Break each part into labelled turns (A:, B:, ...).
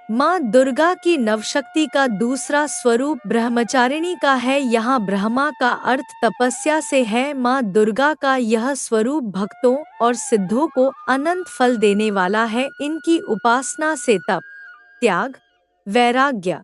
A: माँ दुर्गा की नवशक्ति का दूसरा स्वरूप ब्रह्मचारिणी का है। यहाँ ब्रह्मा का अर्थ तपस्या से है। माँ दुर्गा का यह स्वरूप भक्तों और सिद्धों को अनंत फल देने वाला है। इनकी उपासना से तप, त्याग, वैराग्य,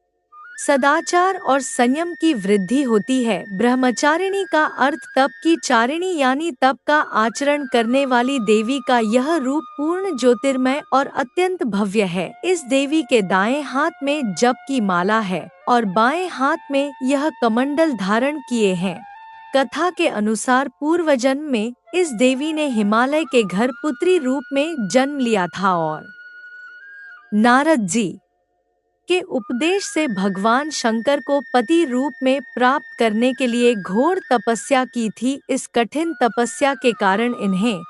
A: सदाचार और संयम की वृद्धि होती है। ब्रह्मचारिणी का अर्थ तप की चारिणी यानी तप का आचरण करने वाली देवी का यह रूप पूर्ण ज्योतिर्मय और अत्यंत भव्य है। इस देवी के दाएं हाथ में जप की माला है और बाएं हाथ में यह कमंडल धारण किए हैं। कथा के अनुसार पूर्व जन्म में इस देवी ने हिमालय के घर पुत्री रूप में जन्म लिया था और नारद जी के उपदेश से भगवान शंकर को पति रूप में प्राप्त करने के लिए घोर तपस्या की थी। इस कठिन तपस्या के कारण इन्हें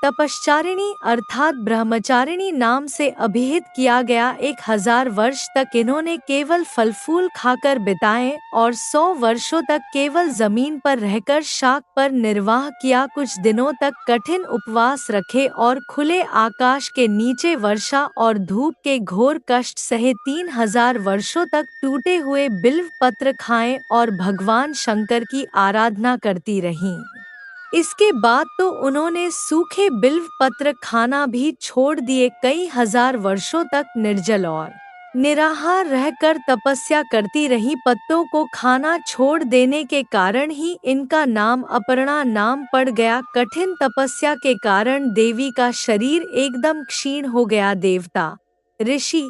A: तपश्चारिणी अर्थात ब्रह्मचारिणी नाम से अभिहित किया गया। 1000 वर्ष तक इन्होंने केवल फल फूल खाकर बिताए और 100 वर्षों तक केवल जमीन पर रहकर शाक पर निर्वाह किया। कुछ दिनों तक कठिन उपवास रखे और खुले आकाश के नीचे वर्षा और धूप के घोर कष्ट सहे 3000 वर्षों तक टूटे हुए बिल्व पत्र खाएं और भगवान शंकर की आराधना करती रहीं। इसके बाद तो उन्होंने सूखे बिल्व पत्र खाना भी छोड़ दिए। कई हजार वर्षों तक निर्जल और निराहार रहकर तपस्या करती रही। पत्तों को खाना छोड़ देने के कारण ही इनका नाम अपर्णा नाम पड़ गया। कठिन तपस्या के कारण देवी का शरीर एकदम क्षीण हो गया। देवता, ऋषि,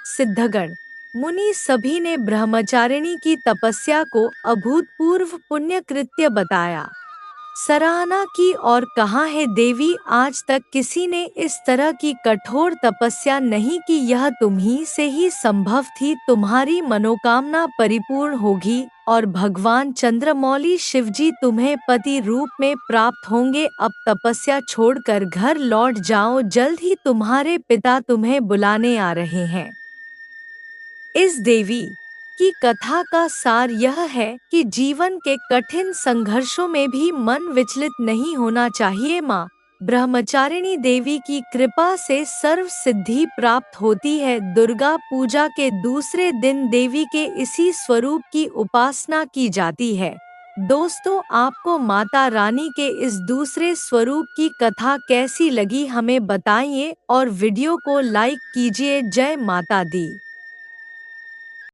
A: सिद्धगण, मुनि सभी ने ब्रह्मचारिणी की तपस्या को अभूतपूर्व पुण्य कृत्य बताया, सराहना की और कहा है देवी आज तक किसी ने इस तरह की कठोर तपस्या नहीं की। यह तुम्ही से ही संभव थी। तुम्हारी मनोकामना परिपूर्ण होगी और भगवान चंद्रमौली शिवजी तुम्हें पति रूप में प्राप्त होंगे। अब तपस्या छोड़कर घर लौट जाओ, जल्द ही तुम्हारे पिता तुम्हें बुलाने आ रहे हैं। इस देवी की कथा का सार यह है कि जीवन के कठिन संघर्षों में भी मन विचलित नहीं होना चाहिए। माँ ब्रह्मचारिणी देवी की कृपा से सर्व सिद्धि प्राप्त होती है। दुर्गा पूजा के दूसरे दिन देवी के इसी स्वरूप की उपासना की जाती है। दोस्तों, आपको माता रानी के इस दूसरे स्वरूप की कथा कैसी लगी हमें बताइए और वीडियो को लाइक कीजिए। जय माता दी।